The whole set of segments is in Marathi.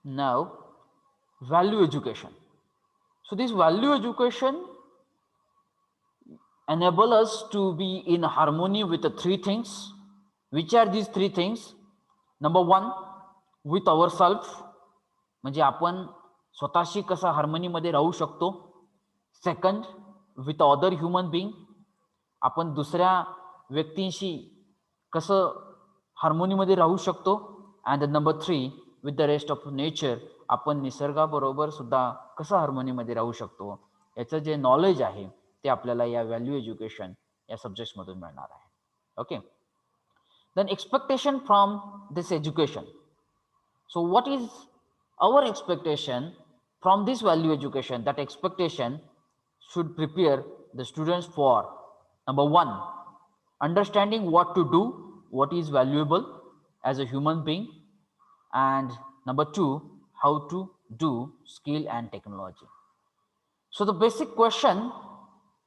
Now, value education. So this value education enable us to be in harmony with the three things. Which are these three things? Number one, with ourselves, म्हणजे आपण स्वतःशी कसं हार्मनीमध्ये राहू शकतो. Second, with other human being, आपण दुसऱ्या व्यक्तींशी कसं हार्मोनीमध्ये राहू शकतो. And number three, with the rest of nature, आपण निसर्गाबरोबर सुद्धा कसं हार्मोनीमध्ये राहू शकतो. याचं जे नॉलेज आहे ते आपल्याला या व्हॅल्यू एज्युकेशन या सब्जेक्ट्समधून मिळणार आहे. Okay. Then expectation from this education. So what is our expectation from this value education? That expectation should prepare the students for number one, understanding what to do, what is valuable as a human being, and number two, how to do skill and technology. So the basic question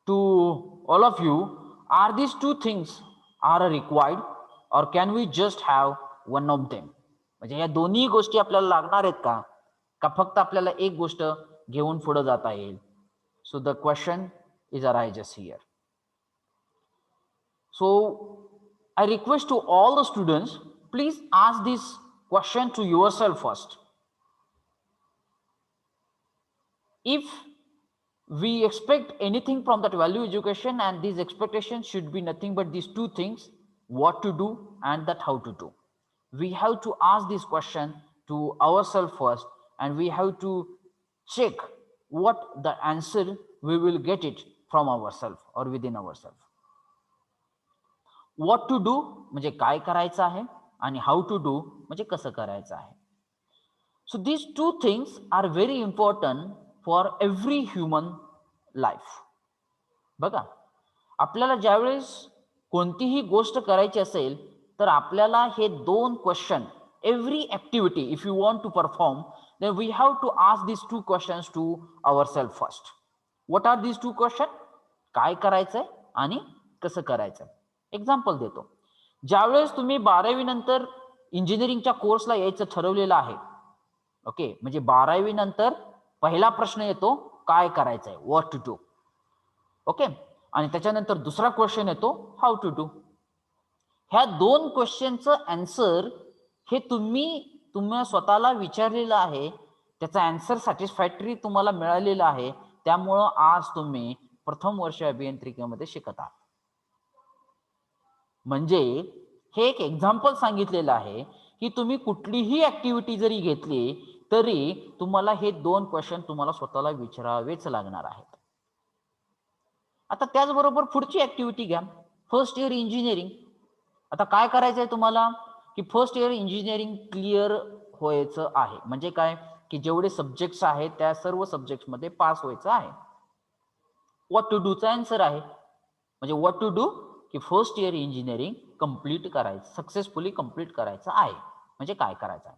to all of you, are these two things are required or can we just have one of them? म्हणजे या दोन्ही गोष्टी आपल्याला लागणार आहेत का, का फक्त आपल्याला एक गोष्ट घेऊन पुढे जाता येईल. So the question is arises here. So I request to all the students, please ask this question to yourself first. If we expect anything from that value education, and these expectations should be nothing but these two things, what to do and that how to do. We have to ask this question to ourselves first, and we have to check what the answer we will get it from ourselves or within ourselves. What to do म्हणजे काय करायचं आहे आणि how to do म्हणजे कसं करायचं आहे. So these two things are very important for every human life. बघा, आपल्याला ज्यावेळेस कोणतीही गोष्ट करायची असेल तर आपल्याला हे दोन question, every activity if you want to perform, then we have to ask these two questions to ourselves first. What are these two questions? काय करायचंय आणि कसं करायचंय. एक्झाम्पल देतो. ज्यावेळेस तुम्ही 12वी नंतर इंजिनिअरिंगच्या कोर्सला यायचं ठरवलेलं आहे, ओके, म्हणजे 12वी नंतर पहिला प्रश्न येतो काय करायचंय, व्हॉट टू डू. ओके. आणि त्याच्यानंतर दुसरा क्वेश्चन येतो हाऊ टू डू. ह्या दोन क्वेश्चनचं आन्सर हे तुम्ही स्वतःला विचारलेलं आहे, त्याचा आन्सर सॅटिस्फॅक्टरी तुम्हाला मिळालेला आहे. त्यामुळं आज तुम्ही प्रथम वर्ष अभियांत्रिकीमध्ये शिकत आहात. म्हणजे हे एक एक्झाम्पल सांगितलेलं आहे की तुम्ही कुठलीही ऍक्टिव्हिटी जरी घेतली तरी तुम्हाला हे दोन क्वेश्चन तुम्हाला स्वतःला विचारावेच लागणार आहेत. आता त्याचबरोबर पुढची ऍक्टिव्हिटी घ्या, फर्स्ट इयर इंजिनिअरिंग. आता काय करायचंय तुम्हाला की फर्स्ट इयर इंजिनिअरिंग क्लिअर व्हायचं आहे. म्हणजे काय की जेवढे सब्जेक्ट्स आहेत त्या सर्व सब्जेक्ट्स मध्ये पास व्हायचं आहे. व्हॉट टू डूचा आन्सर आहे, म्हणजे व्हॉट टू डू की फर्स्ट इयर इंजिनिअरिंग कंप्लीट करायचं, सक्सेसफुली कंप्लीट करायचं आहे. म्हणजे काय करायचं आहे.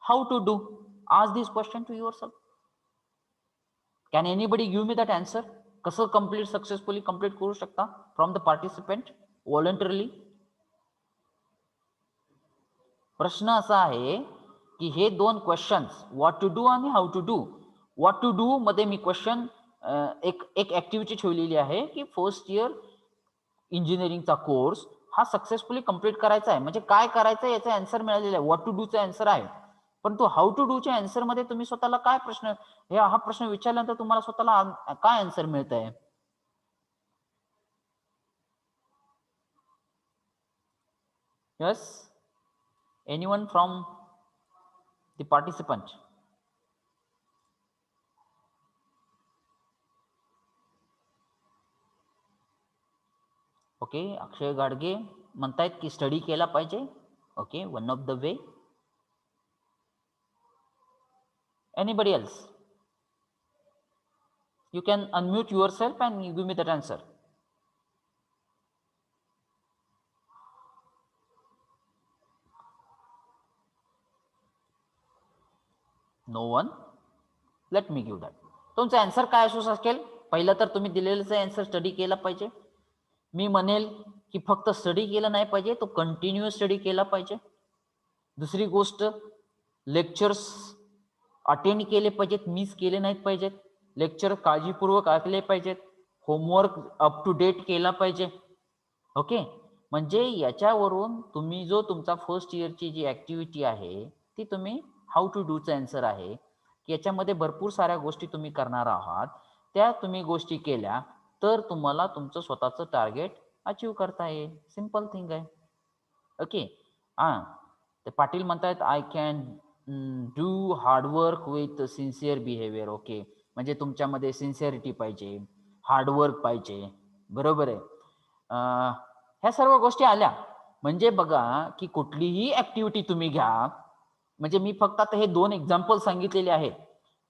How to do, ask this question to yourself. Can anybody give me that answer. कसं कंप्लीट सक्सेसफुली कंप्लीट करू शकता फ्रॉम द पार्टिसिपेंट व्हॉलंटरली. प्रश्न असा आहे की हे दोन क्वेश्चन्स, व्हॉट टू डू आणि how to do. What to do मध्ये मी क्वेश्चन एक ऍक्टिव्हिटी ठेवलेली आहे की फर्स्ट इयर इंजिनिअरिंगचा कोर्स हा सक्सेसफुली कंप्लीट करायचा आहे. म्हणजे काय करायचं याचा आन्सर मिळालेला आहे, व्हॉट टू डूचा आन्सर आहे. परंतु हाऊ टू डूच्या आन्सर मध्ये तुम्ही स्वतःला काय प्रश्न, हा प्रश्न विचारल्यानंतर तुम्हाला स्वतःला काय आन्सर मिळत आहे. Yes, anyone from the participant. Okay, Akshay Gadge म्हणतायत की स्टडी केला पाहिजे. Okay, one of the way. Anybody else, you can unmute yourself and you give me that answer. No one. Let me give that. तुमचा आन्सर काय असू शकेल. पहिलं तर तुम्ही दिलेलं आन्सर स्टडी केला पाहिजे. मी म्हणेल की फक्त स्टडी केलं नाही पाहिजे, तो कंटिन्युअस स्टडी केला पाहिजे. दुसरी गोष्ट, लेक्चर्स अटेंड केले पाहिजेत, मिस केले नाहीत पाहिजेत, लेक्चर काळजीपूर्वक ऐकले पाहिजेत, होमवर्क अप टू डेट केला पाहिजे. ओके, म्हणजे याच्यावरून तुम्ही जो तुमचा फर्स्ट इयरची जी ऍक्टिव्हिटी आहे ती तुम्ही हाऊ टू डूचा आन्सर आहे की याच्यामध्ये भरपूर साऱ्या गोष्टी तुम्ही करणार आहात, त्या तुम्ही गोष्टी केल्या तर तुम्हाला तुमचं स्वतःचं टार्गेट अचीव करता येईल. सिंपल थिंग आहे. ओके, हां, ते पाटील म्हणतात I can do hard work with sincere behaviour. Okay, म्हणजे तुमच्यामध्ये सिन्सिअरिटी पाहिजे, हार्डवर्क पाहिजे, बरोबर आहे. ह्या सर्व गोष्टी आल्या म्हणजे बघा की कुठलीही ऍक्टिव्हिटी तुम्ही घ्या, म्हणजे मी फक्त आता हे 2 एक्झाम्पल सांगितलेले आहेत,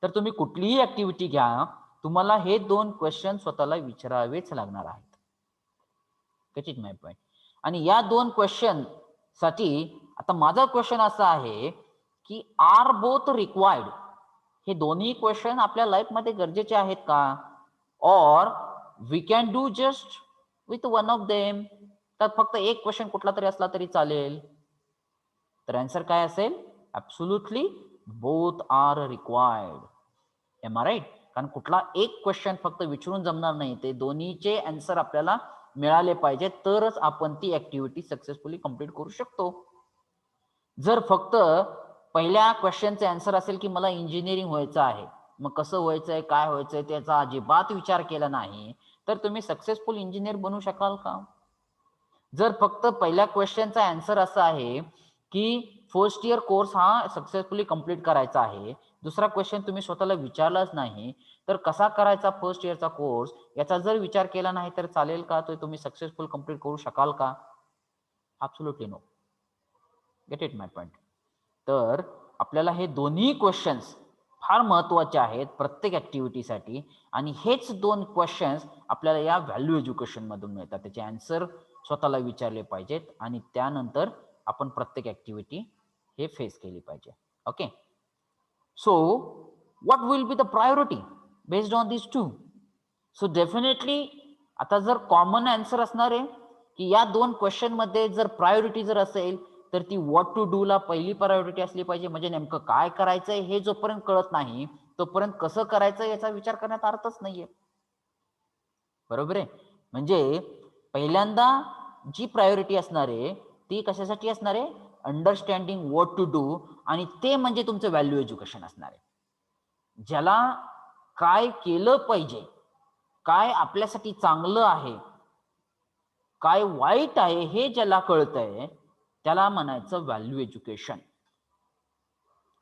तर तुम्ही कुठलीही ऍक्टिव्हिटी घ्या, तुम्हाला हे 2 क्वेश्चन स्वतःला विचारावेच लागणार आहेत. Catch it my point. आणि या 2 क्वेश्चन साठी आता माझा क्वेश्चन असा आहे की आर बोथ रिक्वायर्ड, हे दोन्ही क्वेश्चन आपल्या लाईफ मध्ये गरजेचे आहेत का, or we can do just with one of them, तर फक्त एक क्वेश्चन कुठला तरी असला तरी चालेल. तर आन्सर काय असेल, absolutely both are required. Am I right? कारण कुठला एक क्वेश्चन फक्त विचारून जमणार नाही, ते दोन्हीचे आन्सर आपल्याला मिळाले पाहिजे तरच आपण ती ऍक्टिव्हिटी सक्सेसफुली कंप्लीट करू शकतो. जर फक्त पहिल्या क्वेश्चनचे आन्सर असेल की मला इंजिनिअरिंग व्हायचं आहे, मग कसं व्हायचंय, काय व्हायचंय त्याचा अजिबात विचार केला नाही, तर तुम्ही सक्सेसफुल इंजिनियर बनू शकाल का? जर फक्त पहिल्या क्वेश्चनचा आन्सर असा आहे की फर्स्ट इयर कोर्स हा सक्सेसफुली कंप्लीट करायचा आहे, दुसरा क्वेश्चन तुम्ही स्वतःला विचारलाच नाही, तर कसा करायचा फर्स्ट इयरचा कोर्स याचा जर विचार केला नाही तर चालेल का, तो तुम्ही सक्सेसफुल कंप्लीट करू शकाल का? Absolutely no. Get it my point. तर आपल्याला हे दोन्ही क्वेश्चन्स फार महत्वाचे आहेत प्रत्येक ऍक्टिव्हिटीसाठी, आणि हेच 2 क्वेश्चन्स आपल्याला या व्हॅल्यू एज्युकेशन मधून मिळतात. त्याचे आन्सर स्वतःला विचारले पाहिजेत आणि त्यानंतर आपण प्रत्येक ऍक्टिव्हिटी हे फेस केली पाहिजे. Okay, so what will be the priority based on this two? So definitely आता जर कॉमन आन्सर असणार आहे की या 2 क्वेश्चन मध्ये जर प्रायोरिटी जर असेल तर ती व्हॉट टू डू ला पहिली प्रायोरिटी असली पाहिजे. म्हणजे नेमकं काय करायचंय हे जोपर्यंत कळत नाही तोपर्यंत कसं करायचं याचा विचार करण्यात अर्थच नाहीये. बरोबर आहे? म्हणजे पहिल्यांदा जी प्रायोरिटी असणार आहे ती कशासाठी असणार आहे, अंडरस्टँडिंग व्हॉट टू डू, आणि ते म्हणजे तुमचं व्हॅल्यू एज्युकेशन असणार आहे. ज्याला काय केलं पाहिजे, काय आपल्यासाठी चांगलं आहे, काय वाईट आहे हे ज्याला कळतंय त्याला म्हणायचं व्हॅल्यू एज्युकेशन.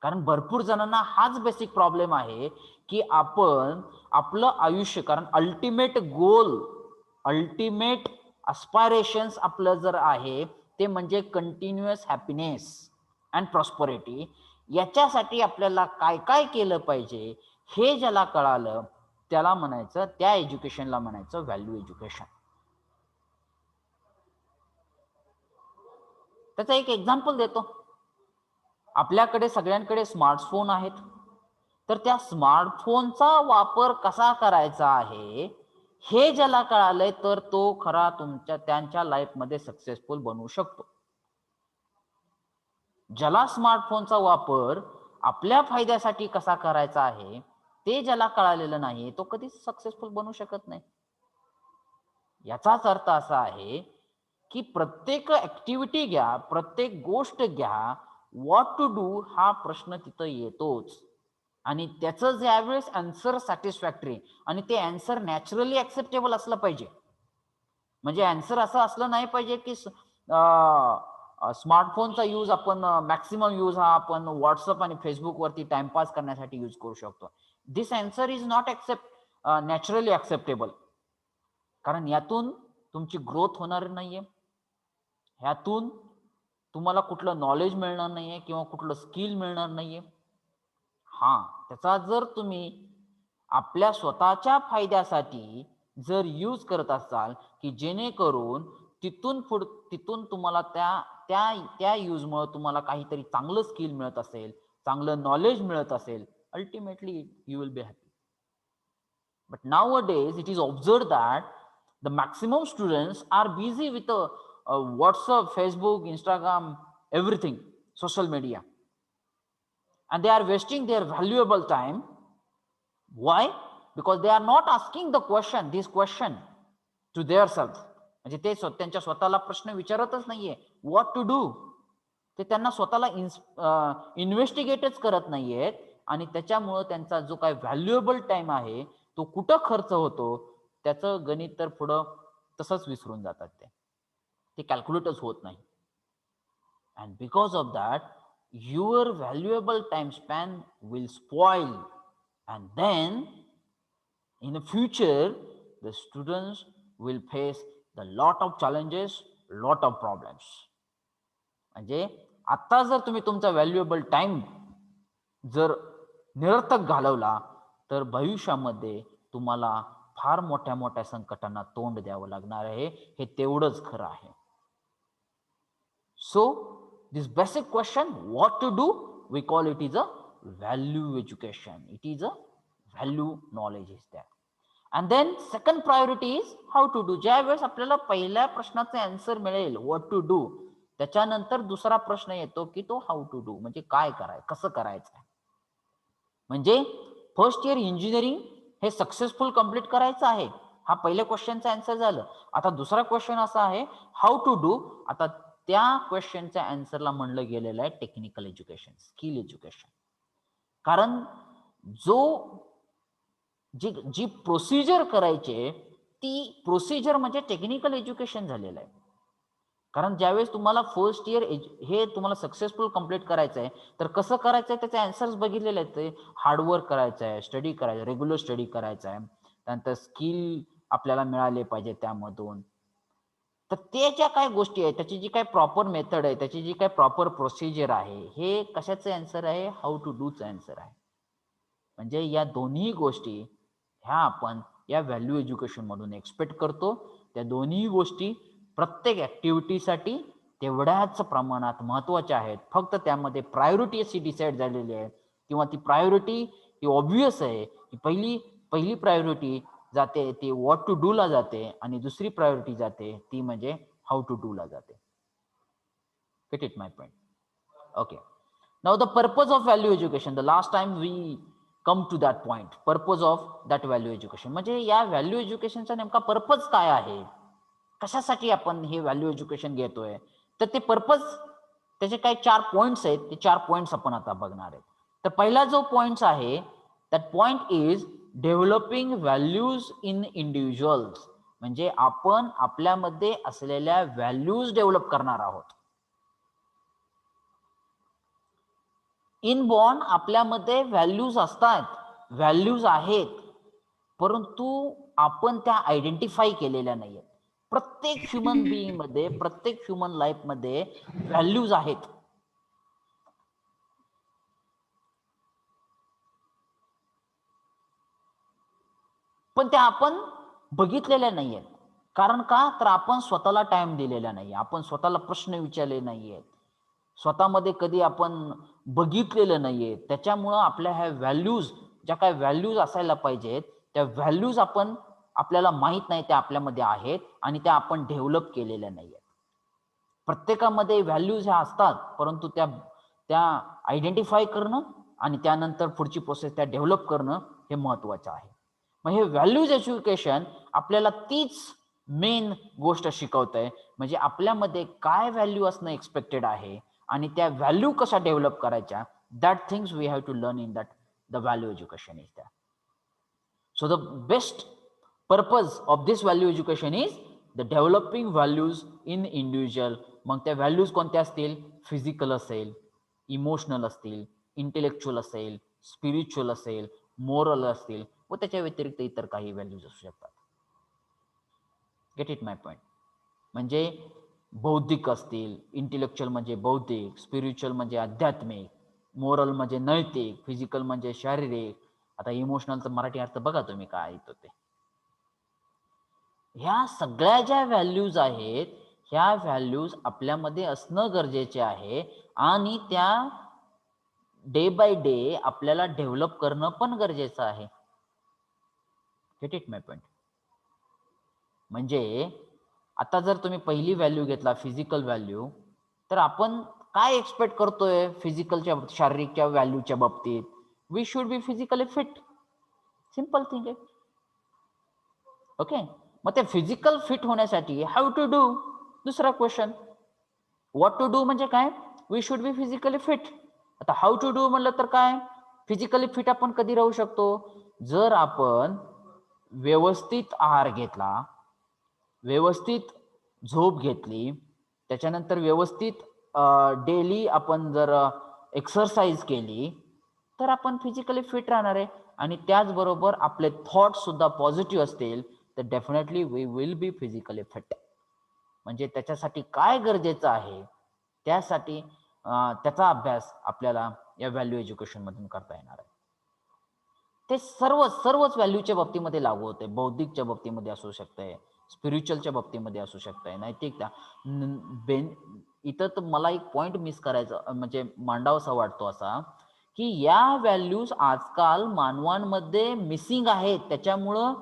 कारण भरपूर जणांना हाच बेसिक प्रॉब्लेम आहे की आपण आपलं आयुष्य, कारण अल्टिमेट गोल, अल्टिमेट अस्पायरेशन्स आपलं जर आहे ते म्हणजे कंटिन्युअस हॅपीनेस अँड प्रॉस्परिटी, याच्यासाठी आपल्याला काय काय केलं पाहिजे हे ज्याला कळालं त्याला म्हणायचं, त्या एज्युकेशनला म्हणायचं व्हॅल्यू एज्युकेशन. त्याचा एक एक्झाम्पल देतो. आपल्याकडे सगळ्यांकडे स्मार्टफोन आहेत, तर त्या स्मार्टफोनचा वापर कसा करायचा आहे हे ज्याला कळालंय तर तो खरा त्यांच्या लाईफमध्ये सक्सेसफुल बनवू शकतो. ज्याला स्मार्टफोनचा वापर आपल्या फायद्यासाठी कसा करायचा आहे ते ज्याला कळालेलं नाही तो कधीच सक्सेसफुल बनू शकत नाही. याचाच अर्थ असा आहे की प्रत्येक ऍक्टिव्हिटी घ्या, प्रत्येक गोष्ट घ्या, व्हॉट टू डू हा प्रश्न तिथं येतोच, आणि त्याचं ज्यावेळेस आन्सर सॅटिस्फॅक्टरी आणि ते आन्सर नॅचरली ऍक्सेप्टेबल असलं पाहिजे. म्हणजे आन्सर असं असलं नाही पाहिजे की स्मार्टफोनचा यूज आपण मॅक्सिमम यूज हा आपण व्हॉट्सअप आणि फेसबुक वरती टाइमपास करण्यासाठी यूज करू शकतो. This answer is not naturally acceptable, कारण यातून तुमची ग्रोथ होणार नाहीये, ह्यातून तुम्हाला कुठलं नॉलेज मिळणार नाहीये किंवा कुठलं स्किल मिळणार नाहीये. हा, त्याचा जर तुम्ही आपल्या स्वतःच्या फायद्यासाठी जर यूज करत असाल की जेणेकरून तिथून तुम्हाला त्या त्या त्या यूजमुळे तुम्हाला काहीतरी चांगलं स्किल मिळत असेल, चांगलं नॉलेज मिळत असेल, ultimately you will be happy. But nowadays it is observed that the maximum students are busy with WhatsApp, Facebook, Instagram, everything, social media. and they are wasting their valuable time. Why? Because they are not asking this question to their self. म्हणजे ते त्यांच्या स्वतःला प्रश्न विचारतच नाहीये व्हॉट टू डू. ते त्यांना स्वतःला इन्व्हेस्टिगेटच करत नाहीयेत आणि त्याच्यामुळं त्यांचा जो काही व्हॅल्युएबल टाइम आहे तो कुठं खर्च होतो त्याचं गणित तर पुढं तसंच विसरून जातात. ते कॅल्क्युलेटच होत नाही. And because of that your valuable time span will spoil, and then in the future the students will face the lot of challenges, lot of problems. म्हणजे आता जर तुम्ही तुमचा व्हॅल्युएबल टाइम जर निरर्थक घालवला तर भविष्यामध्ये तुम्हाला फार मोठ्या मोठ्या संकटांना तोंड द्यावं लागणार आहे. हे तेवढंच खरं आहे. So this basic question what to do, we call it is a value education. It is a value knowledge is that. And then second priority is how to do. ज्या वेळेस आपल्याला पहिल्या प्रश्नाचे आन्सर मिळेल व्हॉट टू डू, त्याच्यानंतर दुसरा प्रश्न येतो की तो हाऊ टू डू म्हणजे काय करायचं, कसं करायचं. म्हणजे फर्स्ट इयर इंजिनिअरिंग हे सक्सेसफुल कंप्लीट करायचं आहे, हा पहिल्या क्वेश्चनचा आन्सर झालं. आता दुसरा क्वेश्चन असा आहे हाऊ टू डू. आता त्या क्वेश्चनच्या आन्सरला म्हणलं गेलेलं आहे टेक्निकल एज्युकेशन, स्किल एज्युकेशन. कारण जी प्रोसिजर करायची ती प्रोसिजर म्हणजे टेक्निकल एज्युकेशन झालेलं आहे. कारण ज्यावेळेस तुम्हाला फर्स्ट इयर हे तुम्हाला सक्सेसफुल कंप्लीट करायचं आहे तर कसं करायचं आहे त्याचे आन्सर्स बघितलेले आहेत. ते हार्डवर्क करायचं आहे, स्टडी करायचं, रेग्युलर स्टडी करायचा आहे, त्यानंतर स्किल आपल्याला मिळाले पाहिजे त्यामधून. तर ते ज्या काय गोष्टी आहेत त्याची जी काय प्रॉपर मेथड आहे, त्याची जी काय प्रॉपर प्रोसिजर आहे, हे कशाचं आन्सर आहे, हाऊ टू डूचं आन्सर आहे. म्हणजे या दोन्ही गोष्टी ह्या आपण या व्हॅल्यू एज्युकेशन मधून एक्सपेक्ट करतो. त्या दोन्ही गोष्टी प्रत्येक ऍक्टिव्हिटीसाठी तेवढ्याच प्रमाणात महत्वाच्या आहेत. फक्त त्यामध्ये प्रायोरिटी अशी डिसाईड झालेली आहे किंवा ती प्रायोरिटी ही ऑब्वियस आहे की पहिली प्रायोरिटी जाते ती व्हॉट टू डू ला जाते आणि दुसरी प्रायोरिटी जाते ती म्हणजे हाऊ टू डू ला जाते. Get it my point? Okay. Now the purpose of value education, the last time we come to that point. Purpose of that value education म्हणजे या व्हॅल्यू एज्युकेशनचा नेमका पर्पज काय आहे, कशासाठी आपण हे व्हॅल्यू एज्युकेशन घेतोय. तर ते पर्पज त्याचे काही 4 पॉइंट्स आहेत. ते 4 पॉइंट्स आपण आता बघणार आहेत. तर पहिला जो पॉइंट आहे that point is developing values in individuals. म्हणजे आपण आपल्यामध्ये असलेल्या व्हॅल्यूज डेव्हलप करणार आहोत. इनबॉर्न आपल्यामध्ये व्हॅल्यूज असतात, व्हॅल्यूज आहेत, परंतु आपण त्या आयडेंटिफाय केलेल्या नाहीयेत. प्रत्येक ह्युमन बिईंग मध्ये, प्रत्येक ह्युमन लाईफ मध्ये व्हॅल्यूज आहेत, पण त्या आपण बघितलेल्या नाहीयेत. कारण का, तर आपण स्वतःला टाइम दिलेला नाही, आपण स्वतःला प्रश्न विचारले नाहीयेत, स्वतःमध्ये कधी आपण बघितलेलं नाहीये. त्याच्यामुळं आपल्या ह्या व्हॅल्यूज, ज्या काय व्हॅल्यूज असायला पाहिजेत त्या व्हॅल्यूज आपल्याला माहित नाही त्या आपल्यामध्ये आहेत आणि त्या आपण डेव्हलप केलेल्या नाहीयेत. प्रत्येकामध्ये व्हॅल्यूज ह्या असतात, परंतु त्या आयडेंटिफाय करणं आणि त्यानंतर पुढची प्रोसेस त्या डेव्हलप करणं हे महत्वाचं आहे. मग हे व्हॅल्यूज एज्युकेशन आपल्याला तीच मेन गोष्ट शिकवतंय. म्हणजे आपल्यामध्ये काय व्हॅल्यू असणं एक्सपेक्टेड आहे आणि त्या व्हॅल्यू कशा डेव्हलप करायच्या, that things we have to learn in that the value education is that. So the best purpose of this value education is the developing values in individual. मग त्या व्हॅल्यूज कोणत्या असतील, फिजिकल असेल, इमोशनल असतील, इंटेलेक्च्युअल असेल, स्पिरिच्युअल असेल, मोरल असतील व त्याच्या व्यतिरिक्त इतर काही व्हॅल्यूज असू शकतात. Gate it my point? म्हणजे बौद्धिक असतील, इंटेलेक्च्युअल म्हणजे बौद्धिक, स्पिरिच्युअल म्हणजे आध्यात्मिक, मोरल म्हणजे नैतिक, फिजिकल म्हणजे शारीरिक. आता इमोशनलचा मराठी अर्थ बघा तुम्ही काय येतो ते. ह्या सगळ्या ज्या व्हॅल्यूज आहेत ह्या व्हॅल्यूज आपल्यामध्ये असणं गरजेचे आहे आणि त्या डे बाय डे आपल्याला डेव्हलप करणं पण गरजेचं आहे. Gate it my point? म्हणजे आता जर तुम्ही पहिली व्हॅल्यू घेतला फिजिकल व्हॅल्यू, तर आपण काय एक्सपेक्ट करतोय फिजिकलच्या शारीरिकच्या व्हॅल्यूच्या बाबतीत? We should be physically fit. Simple thing आहे. ओके, मग ते फिजिकल फिट होण्यासाठी हाऊ टू डू? दुसरा क्वेश्चन. व्हॉट टू डू म्हणजे काय? We should be physically fit. आता हाऊ टू डू म्हणलं तर काय? फिजिकली फिट आपण कधी राहू शकतो? जर आपण व्यवस्थित आहार घेतला, व्यवस्थित झोप घेतली, त्याच्यानंतर व्यवस्थित डेली आपण जर एक्सरसाइज केली, तर आपण फिजिकली फिट राहणार आहे. आणि त्याचबरोबर आपले थॉट सुद्धा पॉझिटिव्ह असतील तर definitely we will be physically fit. म्हणजे त्याच्यासाठी काय गरजेचं आहे, त्यासाठी त्याचा अभ्यास आपल्याला या व्हॅल्यू एज्युकेशन मधून करता येणार आहे. ते सर्वच व्हॅल्यूच्या बाबतीमध्ये लागू होते. बौद्धिकच्या बाबतीमध्ये असू शकते, स्पिरिच्युअलच्या बाबतीमध्ये असू शकते, नैतिकता. इथं तर मला एक पॉइंट मिस करायचा म्हणजे मांडावासा वाटतो असा, की या व्हॅल्यूज आजकाल मानवांमध्ये मिसिंग आहेत. त्याच्यामुळं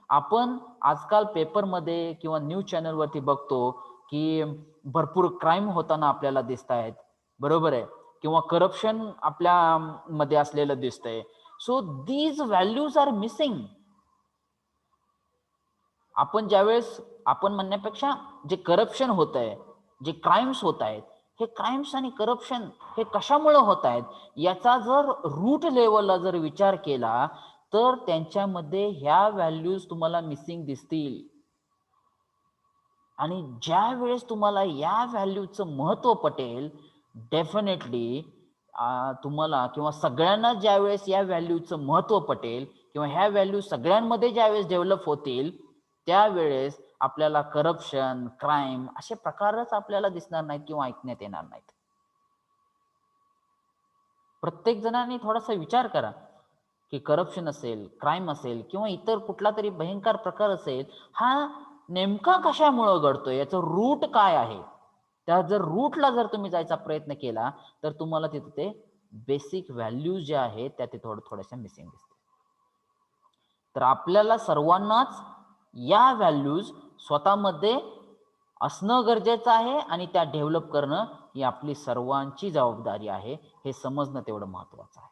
आपण आजकाल पेपरमध्ये किंवा न्यूज चॅनलवरती बघतो की भरपूर क्राईम होताना आपल्याला दिसत आहेत, बरोबर आहे, किंवा करप्शन आपल्या मध्ये असलेलं दिसतंय. So these values are missing. आपण ज्यावेळेस आपण म्हणण्यापेक्षा जे करप्शन होत आहे, जे क्राईम्स होत आहेत, हे क्राईम्स आणि करप्शन हे कशामुळे होत आहेत याचा जर रूट लेवलला जर विचार केला तर त्यांच्यामध्ये ह्या व्हॅल्यूज तुम्हाला मिसिंग दिसतील. आणि ज्या वेळेस तुम्हाला या व्हॅल्यूचं महत्व पटेल, डेफिनेटली तुम्हाला किंवा सगळ्यांना ज्या वेळेस या व्हॅल्यूचं महत्व पटेल किंवा ह्या व्हॅल्यू सगळ्यांमध्ये ज्यावेळेस डेव्हलप होतील, त्यावेळेस आपल्याला करप्शन, क्राईम असे प्रकारच आपल्याला दिसणार नाहीत किंवा ऐकण्यात येणार नाहीत. प्रत्येक जणांनी थोडासा विचार करा की करप्शन असेल, क्राईम असेल किंवा इतर कुठला तरी भयंकर प्रकार असेल, हा नेमका कशामुळे घडतोय, याचं रूट काय आहे. त्या जर रूटला जर तुम्ही जायचा प्रयत्न केला तर तुम्हाला तिथे ते बेसिक व्हॅल्यूज ज्या आहेत त्या ते थोड्याशा मिसिंग दिसतील. तर आपल्याला सर्वांनाच या व्हॅल्यूज स्वतःमध्ये असणं गरजेचं आहे आणि त्या डेव्हलप करणं ही आपली सर्वांची जबाबदारी आहे. हे समजणं तेवढं महत्वाचं आहे.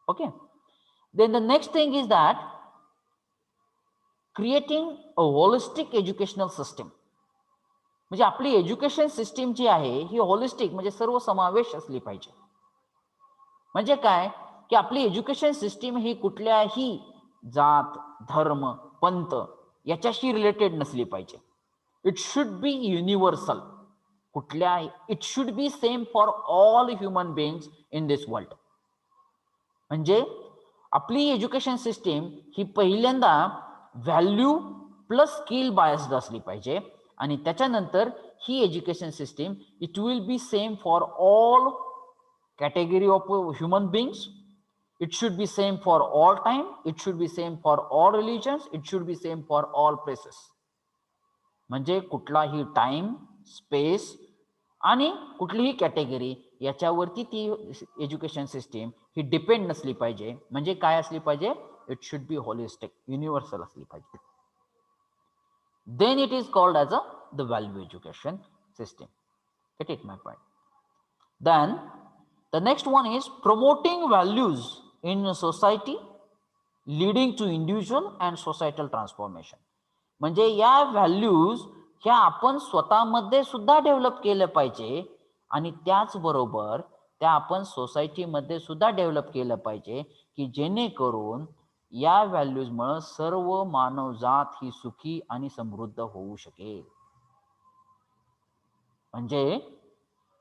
Okay, then the next thing is that creating a holistic educational system. म्हणजे आपली एज्युकेशन सिस्टीम जी आहे ही होलिस्टिक म्हणजे सर्व समावेश असली पाहिजे. म्हणजे काय की आपली एज्युकेशन सिस्टीम ही कुठल्याही जात, धर्म, पंथ याच्याशी रिलेटेड नसली पाहिजे. It should B universal. It should B same for all human बिंग्स in this world. म्हणजे आपली एज्युकेशन सिस्टीम ही पहिल्यांदा व्हॅल्यू प्लस स्किल बायस्ड असली पाहिजे आणि त्याच्यानंतर ही education system it will be same for all category of human beings. It should be same for all time. It should be same for all religions. It should be same for all places. म्हणजे कुठलाही टाइम, स्पेस आणि कुठलीही कॅटेगरी याच्यावरती ती एज्युकेशन सिस्टीम ही डिपेंड नसली पाहिजे. म्हणजे काय असली पाहिजे? It should be holistic, universal असली पाहिजे. Then it is called as the value education system. Get it my point? Then the next one is promoting values in society leading to individual and societal transformation. म्हणजे या व्हॅल्यूज ह्या आपण स्वतःमध्ये सुद्धा डेव्हलप केलं पाहिजे आणि त्याचबरोबर त्या आपण सोसायटीमध्ये सुद्धा डेव्हलप केलं पाहिजे की जेणेकरून या व्हॅल्यूजमुळे सर्व मानवजात ही सुखी आणि समृद्ध होऊ शकेल. म्हणजे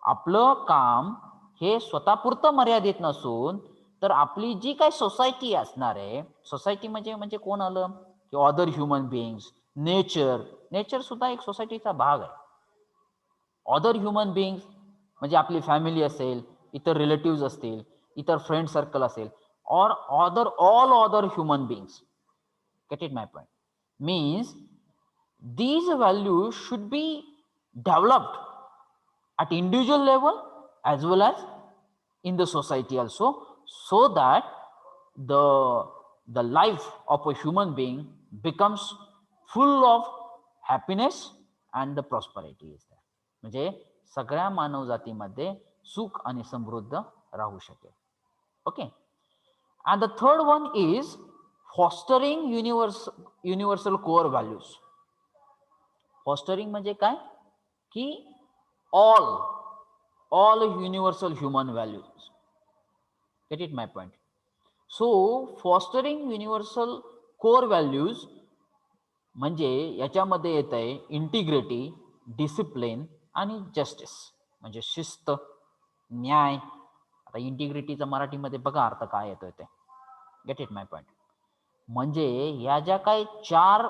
आपलं काम हे स्वतःपुरतं मर्यादित नसून तर आपली जी काही सोसायटी असणार आहे, सोसायटी म्हणजे कोण आलं की अदर ह्युमन बिईंग्स, नेचर सुद्धा एक सोसायटीचा भाग आहे. अदर ह्युमन बिईंग्स म्हणजे आपली फॅमिली असेल, इतर रिलेटिव्ह असतील, इतर फ्रेंड सर्कल असेल, और all other human beings. Gate it my point? Means these values should be developed at individual level as well as in the society also, so that the life of a human being becomes full of happiness and the prosperity is there. म्हणजे सगळ्या मानव जातीमध्ये सुख आणि समृद्ध राहू शकेल. Okay. And the third one is fostering universal core values. Fostering म्हणजे काय की all universal human values. Get it my point? So fostering universal core values म्हणजे याच्यामध्ये येत आहे इंटिग्रिटी, डिसिप्लिन आणि जस्टिस. म्हणजे शिस्त, न्याय. आता इंटिग्रिटीचा मराठीमध्ये बघा अर्थ काय येतोय ते. Gate it my point. म्हणजे ह्या ज्या काही 4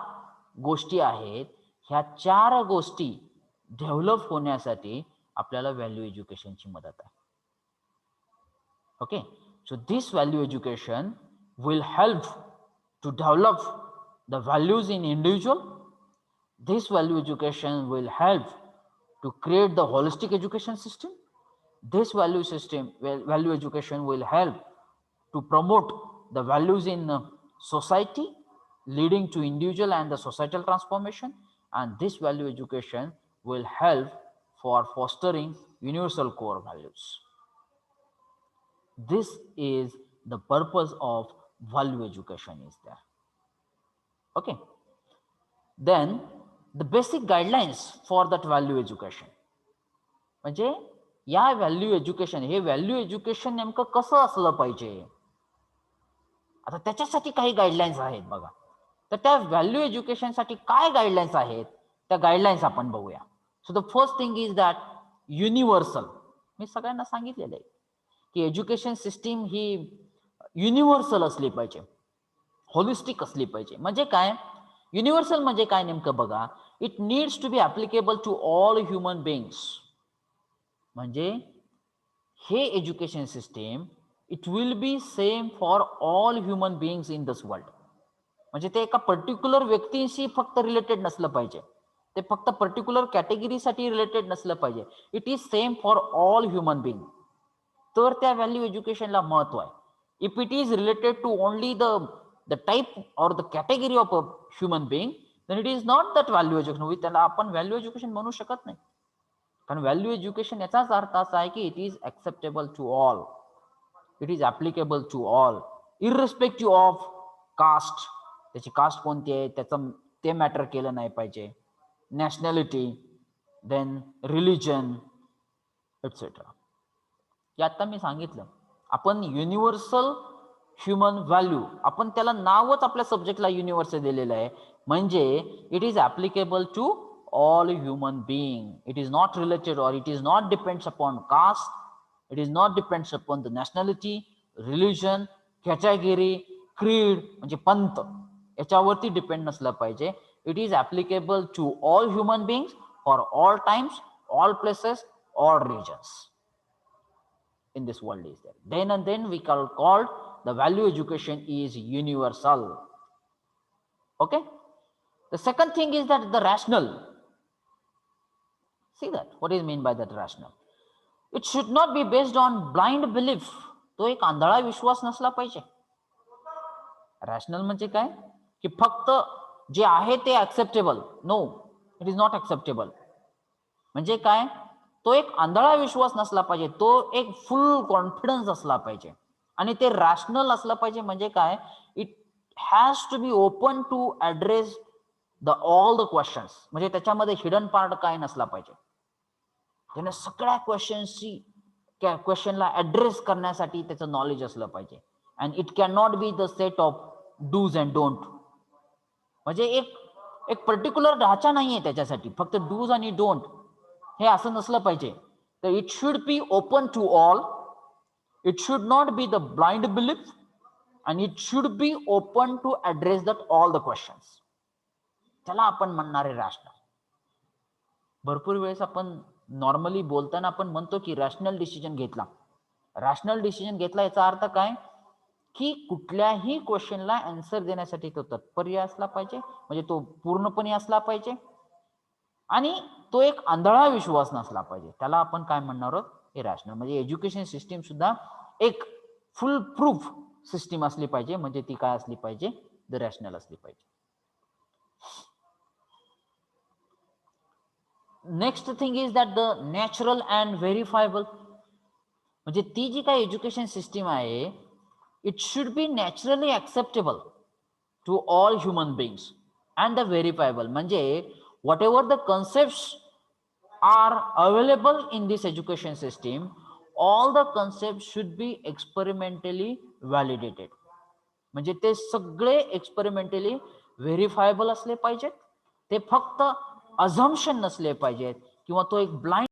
गोष्टी आहेत, ह्या 4 गोष्टी डेव्हलप होण्यासाठी आपल्याला व्हॅल्यू एज्युकेशनची मदत आहे. Okay. So this value education will help to develop the values in individual. This value education will help to create the holistic education system. This value education will help to promote the values in society, leading to individual and the societal transformation. And this value education will help for fostering universal core values. This is the purpose of value education is there. Okay. Then the basic guidelines for that value education. म्हणजे या व्हॅल्यू एज्युकेशन, हे व्हॅल्यू एज्युकेशन नेमकं कसं असलं पाहिजे. आता त्याच्यासाठी काही गाईडलाईन्स आहेत बघा. तर त्या व्हॅल्यू एज्युकेशनसाठी काय गाईडलाईन्स आहेत, त्या गाईडलाईन्स आपण बघूया. So the first thing is that universal. मी सगळ्यांना सांगितलेलं आहे की एज्युकेशन सिस्टीम ही युनिव्हर्सल असली पाहिजे, होलिस्टिक असली पाहिजे. म्हणजे काय युनिव्हर्सल म्हणजे काय नेमकं बघा. It needs to be applicable to all human beings. म्हणजे हे education system it will be same for all human beings in this world. म्हणजे ते एका पर्टिक्युलर व्यक्तीशी फक्त रिलेटेड नसलं पाहिजे, ते फक्त पर्टिक्युलर कॅटेगरीसाठी रिलेटेड नसलं पाहिजे. It is same for all human being. तर त्या व्हॅल्यू एज्युकेशनला महत्व आहे. If it is related to only the type or the category of a human being, then it is not that value education. त्याला आपण व्हॅल्यू एज्युकेशन म्हणू शकत नाही. कारण व्हॅल्यू एज्युकेशन याचाच अर्थ असा आहे की it is acceptable to all, it is applicable to all, irrespective of caste. त्याची कास्ट कोणती आहे त्याचं ते मॅटर केलं नाही पाहिजे. Nationality, then religion etcetera. हे आता मी सांगितलं. आपण युनिव्हर्सल ह्युमन व्हॅल्यू, आपण त्याला नावच आपल्या सब्जेक्टला युनिव्हर्सल दिलेलं आहे. म्हणजे it is applicable to all human being. It is not related or it is not depends upon caste, it is not depends upon the nationality, religion, category, creed म्हणजे पंथ, याच्यावरती डिपेंड नसलं पाहिजे. It is applicable to all human beings for all times, all places, all regions in this world is there. Then and then we called the value education is universal. Okay. The second thing is that the rational. See that what is mean by that rational. It should not be based on blind belief. तो एक आंधळा विश्वास नसला पाहिजे. रॅशनल म्हणजे काय की फक्त जे आहे ते acceptable. No, it is not acceptable. म्हणजे काय तो एक आंधळा विश्वास नसला पाहिजे, तो एक फुल कॉन्फिडन्स असला पाहिजे. आणि ते रॅशनल असलं पाहिजे. म्हणजे काय it has to be open to address the all the questions. म्हणजे त्याच्यामध्ये हिडन पार्ट काय नसला पाहिजे. त्याने सगळ्या क्वेश्चनला ऍड्रेस करण्यासाठी त्याचं नॉलेज असलं पाहिजे. And it can not be the set of dos and don'ts. म्हणजे एक पर्टिक्युलर ढाचा नाहीये त्याच्यासाठी, फक्त डूज आणि डोंट हे असं नसलं पाहिजे. तर it should be open to all, it should not be the blind belief, and it should be open to address that all the questions. त्याला आपण म्हणणारे रॅशनल. भरपूर वेळेस आपण नॉर्मली बोलताना आपण म्हणतो की रॅशनल डिसिजन घेतला. रॅशनल डिसिजन घेतला याचा अर्थ काय की कुठल्याही क्वेश्चनला आन्सर देण्यासाठी तो तत्पर असला पाहिजे, म्हणजे तो पूर्णपणे असला पाहिजे. आणि तो एक आंधळा विश्वास नसला पाहिजे. त्याला आपण काय म्हणणार आहोत हे रॅशनल. म्हणजे एज्युकेशन सिस्टीम सुद्धा एक फुल प्रूफ सिस्टीम असली पाहिजे. म्हणजे ती काय असली पाहिजे द रॅशनल असली पाहिजे. Next thing is that the natural and verifiable, म्हणजे ती जी काही एज्युकेशन सिस्टीम आहे it should be naturally acceptable to all human beings and the verifiable, म्हणजे whatever the concept are available in this education system, all the concepts should be experimentally validated, म्हणजे ते सगळे एक्सपेरिमेंटली व्हेरीफायबल असले पाहिजेत, ते फक्त अझम्पशन नसले पाहिजेत किंवा तो एक ब्लाइंड